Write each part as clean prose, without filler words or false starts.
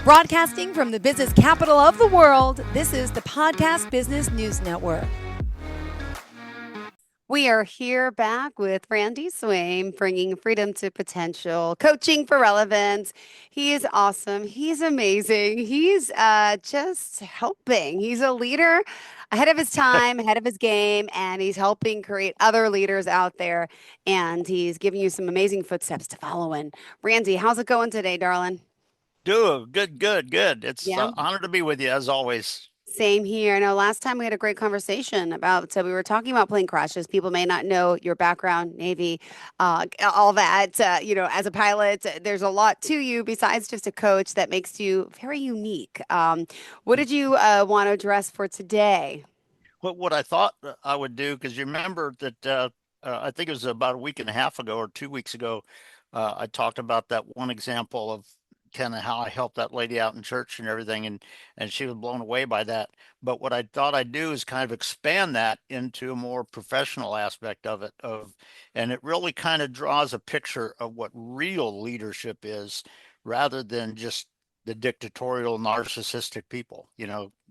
Broadcasting from the business capital of the world, this is the Podcast Business News Network. We are here back with Randy Swaim, bringing freedom to potential, coaching for relevance. He is awesome. He's amazing. He's just helping. He's a leader ahead of his time, ahead of his game, and he's helping create other leaders out there. And he's giving you some amazing footsteps to follow in. Randy, how's it going today, darling? Good. It's Yeah. an honor to be with you as always. Same here. I know last time we had a great conversation about, so we were talking about plane crashes. People may not know your background, Navy, all that. As a pilot, there's a lot to you besides just a coach that makes you very unique. What did you want to address for today? What I thought I would do, because you remember that I think it was about a week and a half ago or 2 weeks ago, I talked about that one example of kind of how I helped that lady out in church and everything, and she was blown away by that. But what I thought I'd do is kind of expand that into a more professional aspect of it, and it really kind of draws a picture of what real leadership is, rather than just the dictatorial, narcissistic people,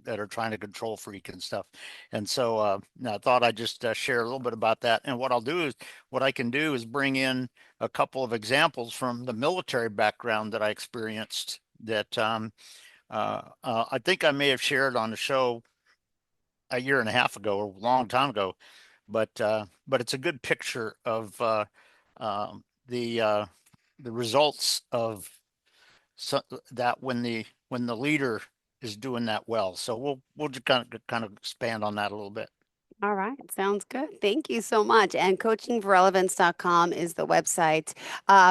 that are trying to control freak and stuff. And so I thought I'd just share a little bit about that. And what I can do is bring in a couple of examples from the military background that I experienced that I think I may have shared on the show a year and a half ago or a long time ago, but it's a good picture of the results of that when the leader is doing that well. So we'll just kind of expand on that a little bit. All right, sounds good. Thank you so much. And coachingforrelevance.com is the website.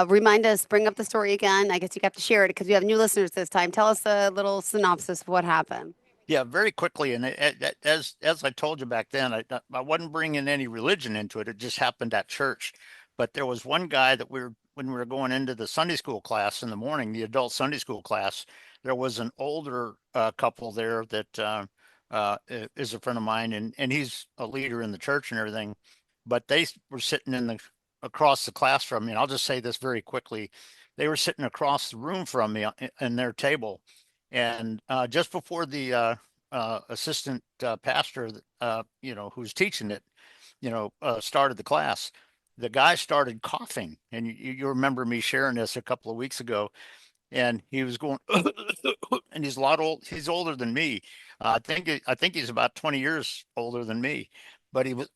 Remind us, bring up the story again. I guess you have to share it because we have new listeners this time. Tell us a little synopsis of what happened. Yeah, very quickly. And as I told you back then, I wasn't bringing any religion into it. It just happened at church. But there was one guy that when we were going into the Sunday school class in the morning, the adult Sunday school class, there was an older couple there that is a friend of mine, and he's a leader in the church and everything. But they were sitting across the class from me. And I'll just say this very quickly. They were sitting across the room from me in their table. And just before the assistant pastor, who's teaching it, started the class, the guy started coughing. And you remember me sharing this a couple of weeks ago. And he was going, and he's a lot old. He's older than me. I think he's about 20 years older than me. But he was,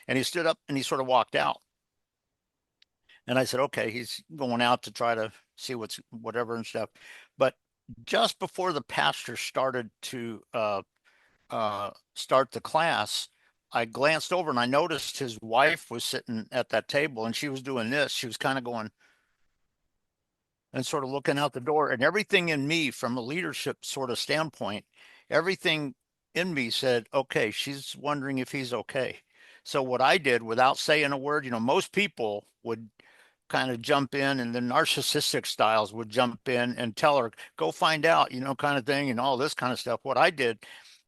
and he stood up and he sort of walked out. And I said, okay, he's going out to try to see whatever and stuff. But just before the pastor started to start the class, I glanced over and I noticed his wife was sitting at that table and she was doing this. She was kind of going and sort of looking out the door, and everything in me from a leadership sort of standpoint, everything in me said, okay, she's wondering if he's okay. So what I did without saying a word, most people would kind of jump in, and the narcissistic styles would jump in and tell her, go find out, kind of thing, and all this kind of stuff. What I did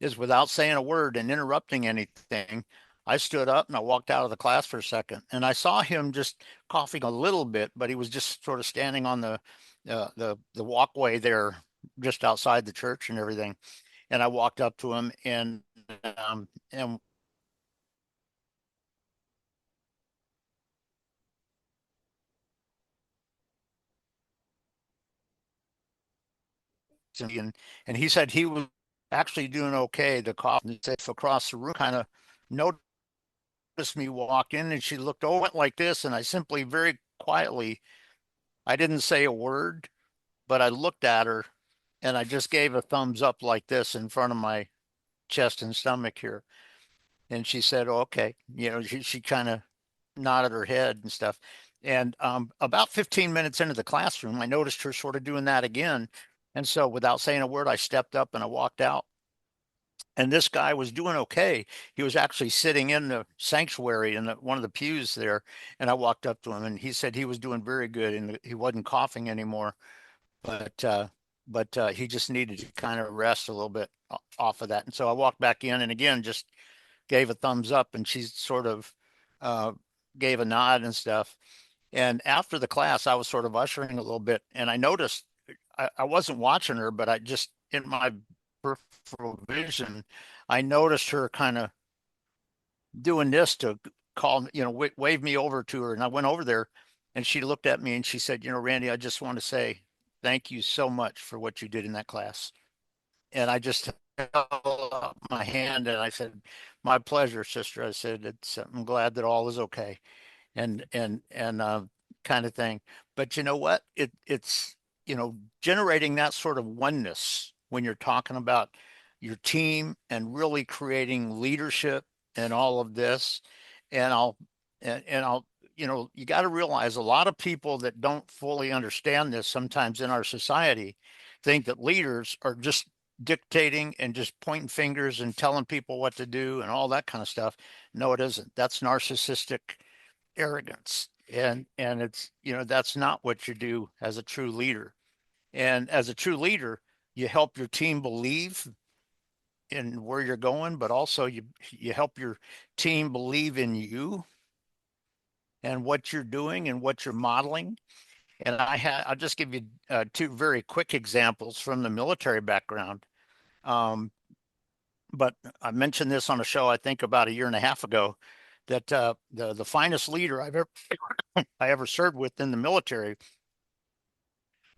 is, without saying a word and interrupting anything, I stood up and I walked out of the class for a second, and I saw him just coughing a little bit, but he was just sort of standing on the walkway there just outside the church and everything. And I walked up to him and and he said he was actually doing okay. The cough, and he said, across the room kind of noticed me walk in, and she looked over, went like this, and I simply, very quietly, I didn't say a word, but I looked at her and I just gave a thumbs up like this in front of my chest and stomach here. And she said, oh, okay. She kind of nodded her head and stuff. And about 15 minutes into the classroom, I noticed her sort of doing that again. And so without saying a word, I stepped up and I walked out. And this guy was doing okay. He was actually sitting in the sanctuary in one of the pews there. And I walked up to him and he said he was doing very good and he wasn't coughing anymore. But he just needed to kind of rest a little bit off of that. And so I walked back in and again just gave a thumbs up, and she sort of gave a nod and stuff. And after the class, I was sort of ushering a little bit, and I noticed I wasn't watching her, but I just in my peripheral vision, I noticed her kind of doing this to call, wave me over to her. And I went over there and she looked at me and she said, Randy, I just want to say thank you so much for what you did in that class. And I just held up my hand and I said, my pleasure, sister. I said, I'm glad that all is okay. And kind of thing. But you know what? It's generating that sort of oneness when you're talking about your team and really creating leadership and all of this. And I'll you got to realize a lot of people that don't fully understand this sometimes in our society think that leaders are just dictating and just pointing fingers and telling people what to do and all that kind of stuff. No, it isn't. That's narcissistic arrogance. And it's, that's not what you do as a true leader. And as a true leader, you help your team believe in where you're going, but also you help your team believe in you and what you're doing and what you're modeling. And I'll just give you two very quick examples from the military background. But I mentioned this on a show, I think about a year and a half ago, that the finest leader I ever served with in the military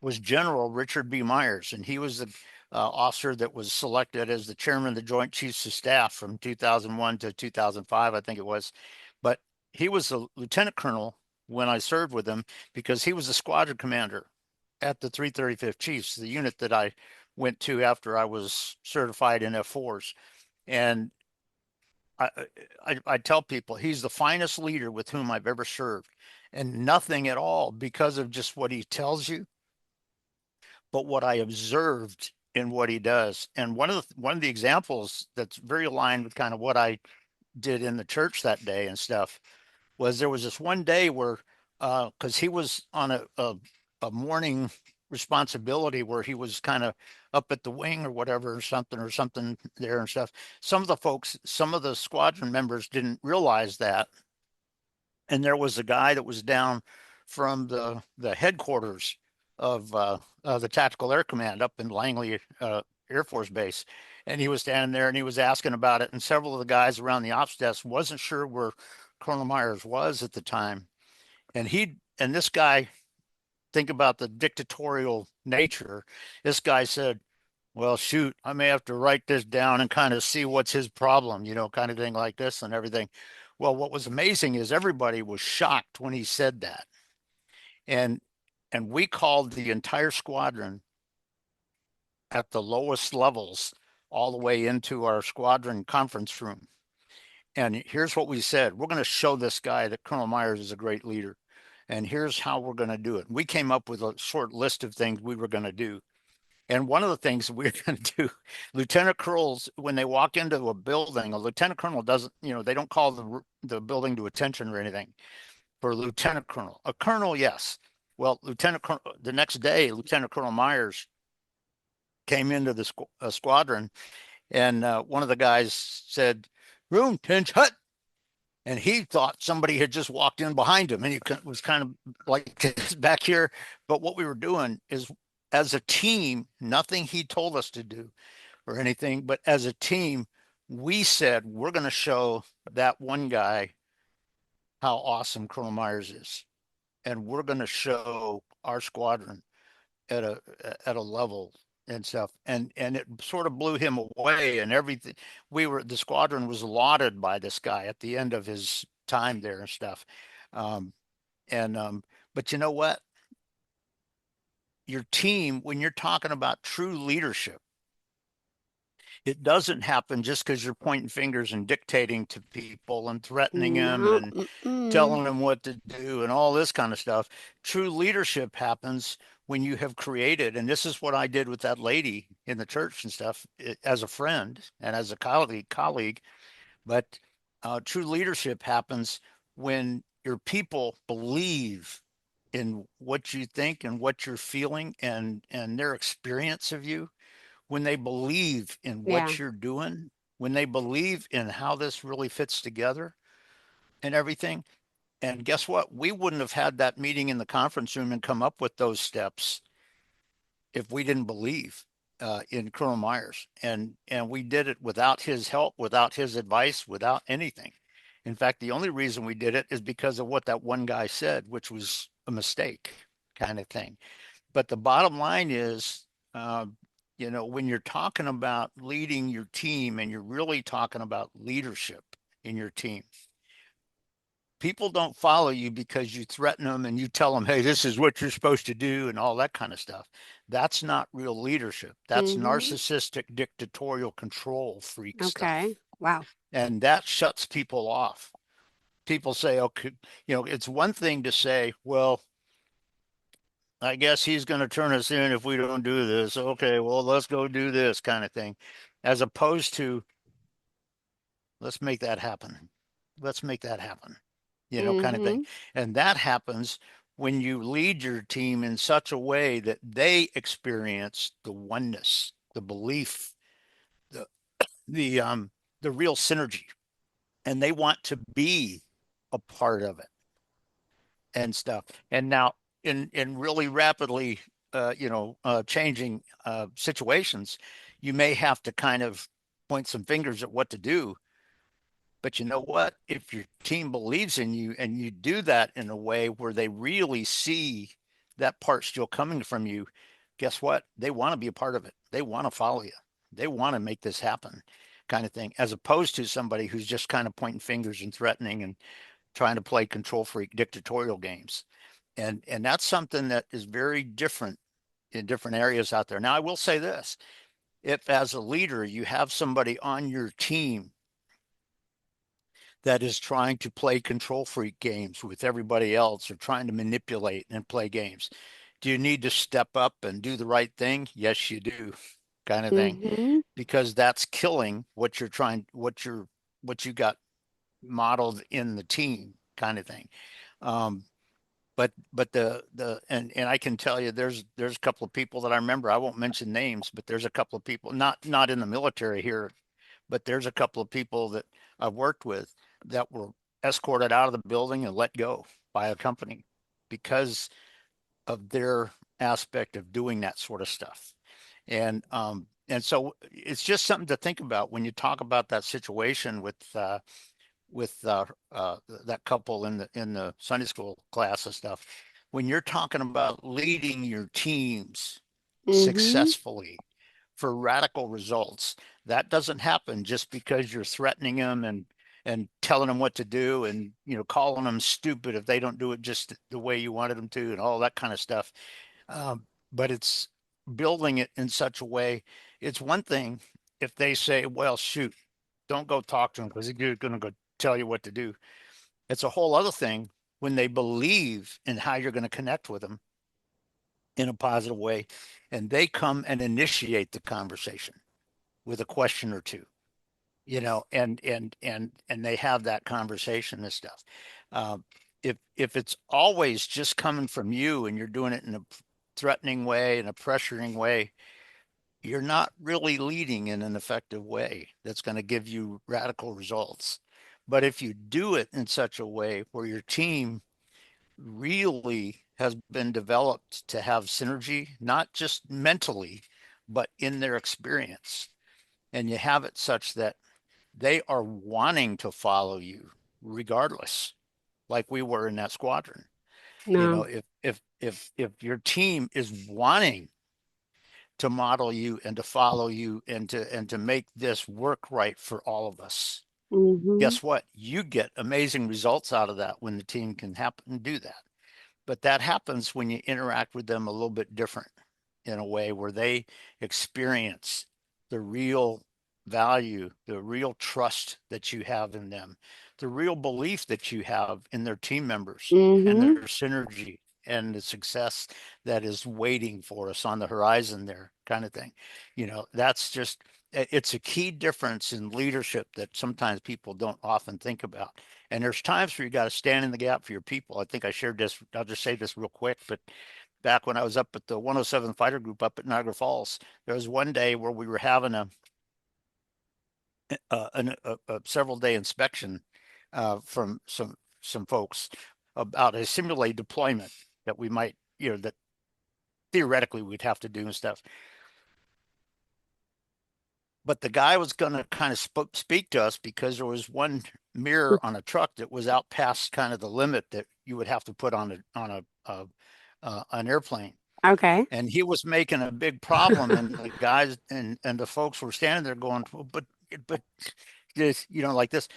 was General Richard B. Myers, and he was the officer that was selected as the chairman of the Joint Chiefs of Staff from 2001 to 2005, I think it was. But he was a lieutenant colonel when I served with him because he was the squadron commander at the 335th Chiefs, the unit that I went to after I was certified in F4s. And I tell people he's the finest leader with whom I've ever served, and nothing at all because of just what he tells you, but what I observed in what he does. And one of the examples that's very aligned with kind of what I did in the church that day and stuff was there was this one day where because he was on a morning responsibility where he was kind of up at the wing or something there and stuff. Some of the squadron members didn't realize that. And there was a guy that was down from the headquarters of the Tactical Air Command up in Langley Air Force Base. And he was standing there and he was asking about it. And several of the guys around the ops desk wasn't sure where Colonel Myers was at the time. And this guy, think about the dictatorial nature. This guy said, well, shoot, I may have to write this down and kind of see what's his problem, kind of thing like this and everything. Well, what was amazing is everybody was shocked when he said that. And we called the entire squadron at the lowest levels all the way into our squadron conference room. And here's what we said. We're going to show this guy that Colonel Myers is a great leader. And here's how we're going to do it. We came up with a short list of things we were going to do. And one of the things we're going to do, lieutenant colonels, when they walk into a building, a lieutenant colonel doesn't, they don't call the building to attention or anything. For a lieutenant colonel, a colonel, yes. Well, the next day, Lieutenant Colonel Myers came into the squadron, and one of the guys said, "Room, pinch hut." And he thought somebody had just walked in behind him, and he was kind of like back here. But what we were doing is, as a team, nothing he told us to do or anything, but as a team, we said, we're going to show that one guy how awesome Colonel Myers is. And we're going to show our squadron at a level and stuff. And it sort of blew him away and everything. The squadron was lauded by this guy at the end of his time there and stuff. But you know what? Your team, when you're talking about true leadership, it doesn't happen just because you're pointing fingers and dictating to people and threatening them and telling them what to do and all this kind of stuff. True leadership happens when you have created, and this is what I did with that lady in the church and stuff, as a friend and as a colleague. But true leadership happens when your people believe in what you think and what you're feeling and their experience of you, when they believe in Yeah. what you're doing, when they believe in how this really fits together and everything. And guess what? We wouldn't have had that meeting in the conference room and come up with those steps if we didn't believe in Colonel Myers, and we did it without his help, without his advice, without anything. In fact, the only reason we did it is because of what that one guy said, which was a mistake, kind of thing. But the bottom line is, uh, when you're talking about leading your team and you're really talking about leadership in your team, people don't follow you because you threaten them and you tell them, hey, this is what you're supposed to do and all that kind of stuff. That's not real leadership. That's Mm-hmm. narcissistic, dictatorial control freak Okay. stuff. Wow. And that shuts people off. People say, okay, it's one thing to say, well, I guess he's going to turn us in if we don't do this. Okay, well, let's go do this kind of thing, as opposed to let's make that happen. Let's make that happen, kind of thing. Mm-hmm. And that happens when you lead your team in such a way that they experience the oneness, the belief, the the real synergy, and they want to be a part of it and stuff. And now in really rapidly changing situations, you may have to kind of point some fingers at what to do. But you know what? If your team believes in you and you do that in a way where they really see that part still coming from you, guess what? They want to be a part of it. They want to follow you. They want to make this happen, kind of thing, as opposed to somebody who's just kind of pointing fingers and threatening and trying to play control freak dictatorial games. And that's something that is very different in different areas out there. Now, I will say this: if as a leader you have somebody on your team that is trying to play control freak games with everybody else or trying to manipulate and play games, do you need to step up and do the right thing? Yes, you do, kind of thing, Mm-hmm. because that's killing what you got modeled in the team, kind of thing. Um, but and I can tell you there's a couple of people that I remember. I won't mention names, but there's a couple of people not in the military here, but there's a couple of people that I've worked with that were escorted out of the building and let go by a company because of their aspect of doing that sort of stuff. And so it's just something to think about when you talk about that situation with that couple in the Sunday school class and stuff. When you're talking about leading your teams Mm-hmm. successfully for radical results, that doesn't happen just because you're threatening them and telling them what to do and calling them stupid if they don't do it just the way you wanted them to and all that kind of stuff. But it's building it in such a way. It's one thing if they say, well, shoot, don't go talk to him because he's going to go tell you what to do. It's a whole other thing when they believe in how you're going to connect with them in a positive way and they come and initiate the conversation with a question or two, and they have that conversation and stuff. Um, if it's always just coming from you and you're doing it in a threatening way, in a pressuring way, you're not really leading in an effective way that's going to give you radical results. But if you do it in such a way where your team really has been developed to have synergy, not just mentally, but in their experience, and you have it such that they are wanting to follow you regardless, like we were in that squadron. No. If your team is wanting to model you and to follow you and to make this work right for all of us. Mm-hmm. Guess what? You get amazing results out of that when the team can happen and do that. But that happens when you interact with them a little bit different in a way where they experience the real value, the real trust that you have in them, the real belief that you have in their team members and Mm-hmm. their synergy and the success that is waiting for us on the horizon there, kind of thing. That's just, it's a key difference in leadership that sometimes people don't often think about. And there's times where you got to stand in the gap for your people. I think I shared this. I'll just say this real quick, but back when I was up at the 107 Fighter Group up at Niagara Falls, there was one day where we were having a several day inspection from some folks about a simulated deployment that we might, that theoretically we'd have to do and stuff. But the guy was going to kind of speak to us because there was one mirror on a truck that was out past kind of the limit that you would have to put on an airplane. Okay. And he was making a big problem, and the guys and the folks were standing there going, well, but this, like this.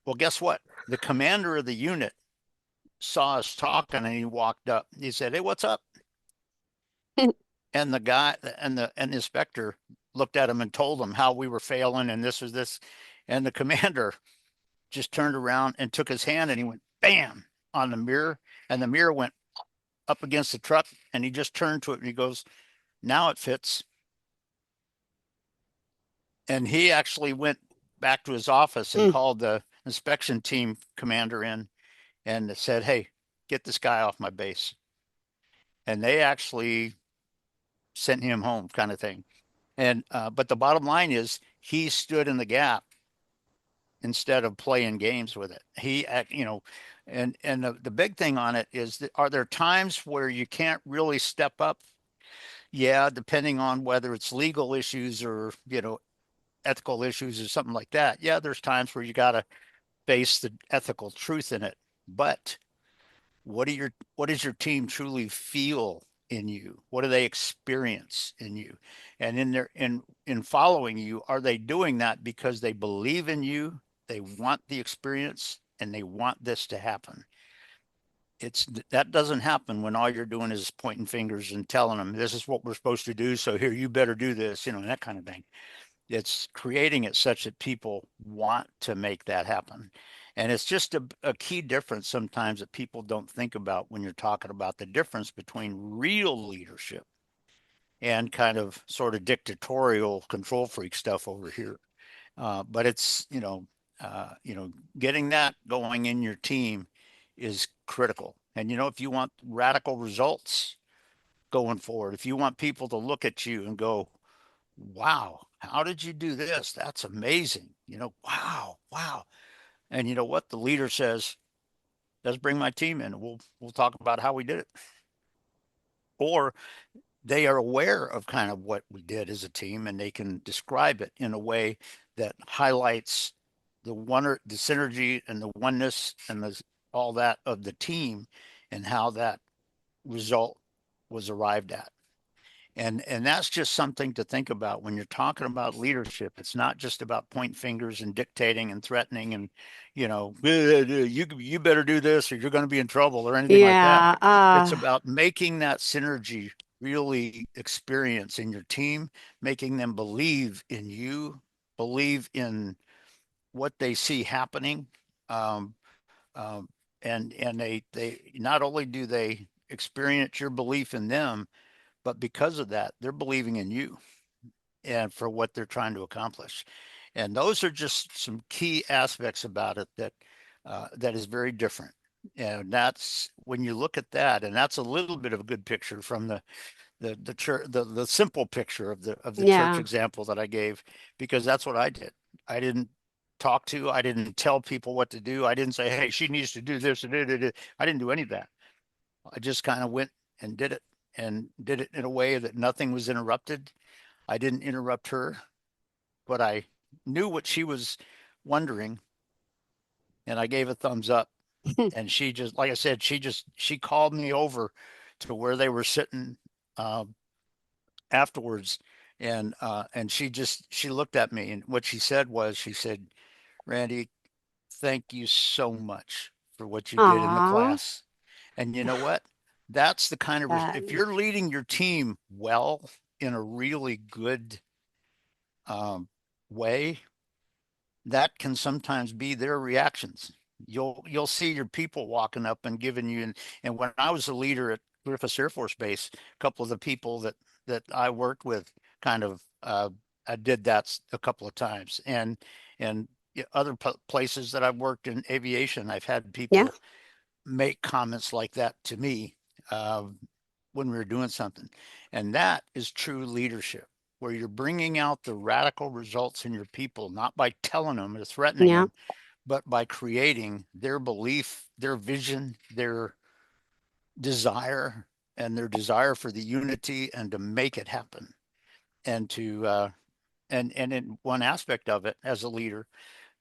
Well, guess what? The commander of the unit saw us talking, and he walked up. He said, "Hey, what's up?" And the guy and the inspector looked at him and told him how we were failing, and this was this. And the commander just turned around and took his hand, and he went bam on the mirror, and the mirror went up against the truck, and he just turned to it and he goes, "Now it fits." And he actually went back to his office and Mm. called the inspection team commander in and said, "Hey, get this guy off my base." And they actually sent him home, kind of thing. And but the bottom line is he stood in the gap instead of playing games with it. And the big thing on it is that, are there times where you can't really step up? Yeah, depending on whether it's legal issues or, ethical issues or something like that. Yeah, there's times where you got to face the ethical truth in it. But what does your team truly feel in you? What do they experience in you? And in following you, are they doing that because they believe in you, they want the experience, and they want this to happen? That doesn't happen when all you're doing is pointing fingers and telling them this is what we're supposed to do, so here, you better do this, that kind of thing. It's creating it such that people want to make that happen. And it's just a key difference sometimes that people don't think about when you're talking about the difference between real leadership and kind of sort of dictatorial control freak stuff over here. But it's, getting that going in your team is critical. And, if you want radical results going forward, if you want people to look at you and go, wow, how did you do this? That's amazing. Wow, wow. And you know what? The leader says, let's bring my team in. We'll talk about how we did it. Or they are aware of kind of what we did as a team, and they can describe it in a way that highlights the synergy and the oneness and all that of the team and how that result was arrived at. And that's just something to think about when you're talking about leadership. It's not just about pointing fingers and dictating and threatening and, you better do this or you're going to be in trouble or anything like that. Yeah. It's about making that synergy really experience in your team, making them believe in you, believe in what they see happening. Um, um, and they not only do they experience your belief in them, but because of that, they're believing in you and for what they're trying to accomplish. And those are just some key aspects about it that is very different. And that's when you look at that, and that's a little bit of a good picture from the church, the simple picture of the church Yeah. example that I gave, because that's what I did. I didn't I didn't tell people what to do. I didn't say, hey, she needs to do this. I didn't do any of that. I just kind of went and did it in a way that nothing was interrupted. I didn't interrupt her, but I knew what she was wondering, and I gave a thumbs up. And she just, like I said, she called me over to where they were sitting afterwards, and she looked at me, and what she said was, she said, "Randy, thank you so much for what you did in the Aw. class." And you know what? That's the kind of, That, if you're leading your team well in a really good way, that can sometimes be their reactions. You'll see your people walking up and giving you, and when I was a leader at Griffiths Air Force Base, a couple of the people that I worked with kind of I did that a couple of times, and other places that I've worked in aviation, I've had yeah. people make comments like that to me uh, when we were doing something. And that is true leadership, where you're bringing out the radical results in your people, not by telling them or threatening Yeah. them, but by creating their belief, their vision, their desire, and their desire for the unity and to make it happen, and to and in one aspect of it as a leader,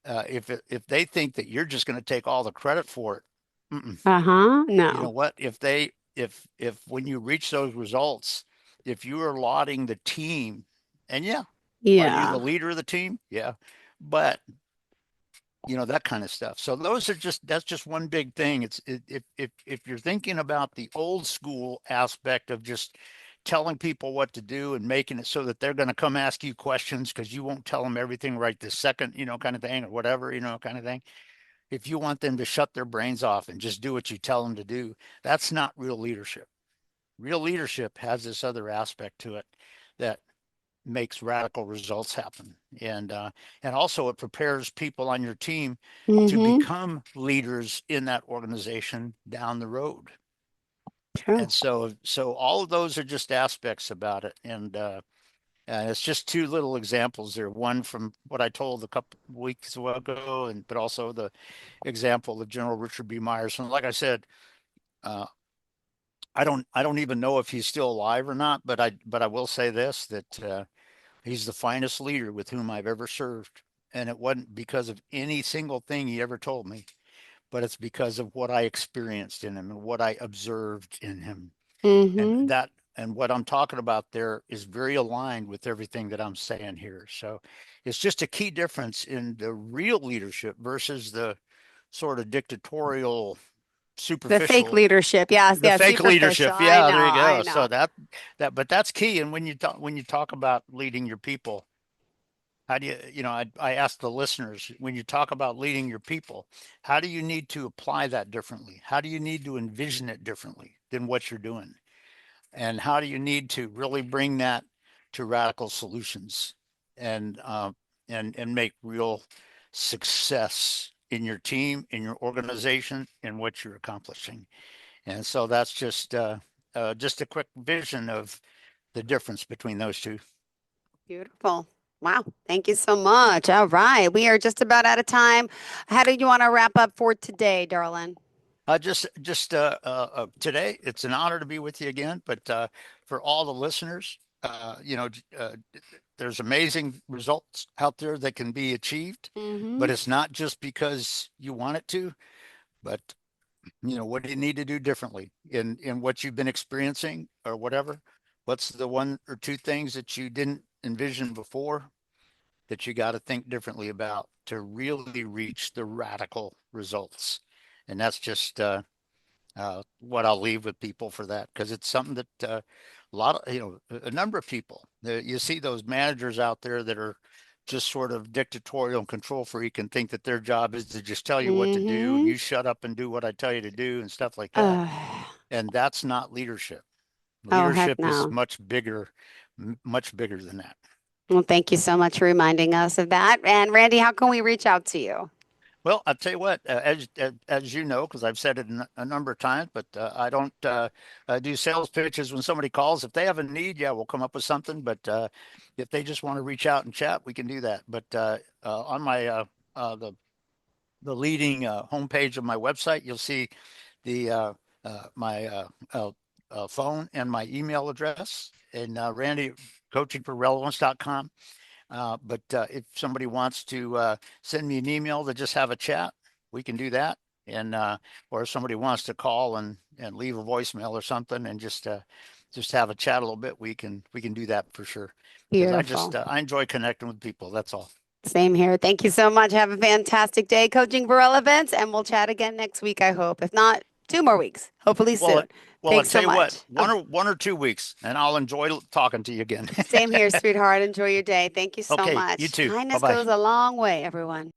if they think that you're just going to take all the credit for it, Uh-huh. you know No. what? If when you reach those results, if you are lauding the team, and yeah, are you the Yeah. leader of the team? Yeah, but that kind of stuff. So that's just one big thing. If you're thinking about the old school aspect of just telling people what to do and making it so that they're going to come ask you questions because you won't tell them everything right this second, kind of thing, or whatever, kind of thing. If you want them to shut their brains off and just do what you tell them to do, that's not real leadership. Real leadership has this other aspect to it that makes radical results happen. And also it prepares people on your team to Mm-hmm. become leaders in that organization down the road. True. And so all of those are just aspects about it. And it's just two little examples there. One from what I told a couple weeks ago, but also the example of General Richard B. Myers. And like I said, uh, I don't even know if he's still alive or not, but I will say this, that he's the finest leader with whom I've ever served. And it wasn't because of any single thing he ever told me, but it's because of what I experienced in him and what I observed in him. And Mm-hmm. what I'm talking about there is very aligned with everything that I'm saying here. So it's just a key difference in the real leadership versus the sort of dictatorial, The fake superficial, leadership. Yes, the yeah, fake superficial. leadership. I Yeah, know, there you I go. So know. but that's key. And when you talk about leading your people, how do I ask the listeners, when you talk about leading your people, how do you need to apply that differently? How do you need to envision it differently than what you're doing? And how do you need to really bring that to radical solutions and and make real success in your team, in your organization, in what you're accomplishing? And so that's just a quick vision of the difference between those two. Beautiful. Wow. Thank you so much. All right. We are just about out of time. How do you want to wrap up for today, darling? Just today, it's an honor to be with you again. But for all the listeners, there's amazing results out there that can be achieved, Mm-hmm. but it's not just because you want it to, but what do you need to do differently in what you've been experiencing or whatever? What's the one or two things that you didn't envision before that you got to think differently about to really reach the radical results? And that's just what I'll leave with people for that, because it's something that a lot of, a number of people, you see those managers out there that are just sort of dictatorial and control freak and think that their job is to just tell you what to do and Mm-hmm. you shut up and do what I tell you to do and stuff like that. Uh, And that's not leadership. oh, heck Leadership is no. much bigger than that. Well, thank you so much for reminding us of that. And Randy, how can we reach out to you? Well, I'll tell you what, as you know, because I've said it a number of times, but I don't do sales pitches when somebody calls. If they have a need, yeah, we'll come up with something. But if they just want to reach out and chat, we can do that. But on my the leading homepage of my website, you'll see the my phone and my email address, and Randy coaching for relevance.com. But if somebody wants to send me an email to just have a chat, we can do that. And or if somebody wants to call and leave a voicemail or something and just have a chat a little bit, we can do that for sure. Because Beautiful. I enjoy connecting with people. That's all. Same here. Thank you so much. Have a fantastic day coaching for relevance, and we'll chat again next week, I hope. If not, 2 more weeks, hopefully Well, soon. I'll Thanks tell so you what, much. Oh, one or 2 weeks, and I'll enjoy talking to you again. same here, sweetheart. Enjoy your day. Thank you so Okay, you much. too. Bye Kindness bye. goes a long way, everyone.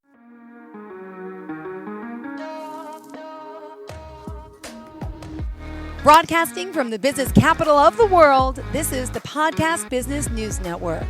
Broadcasting from the business capital of the world, this is the Podcast Business News Network.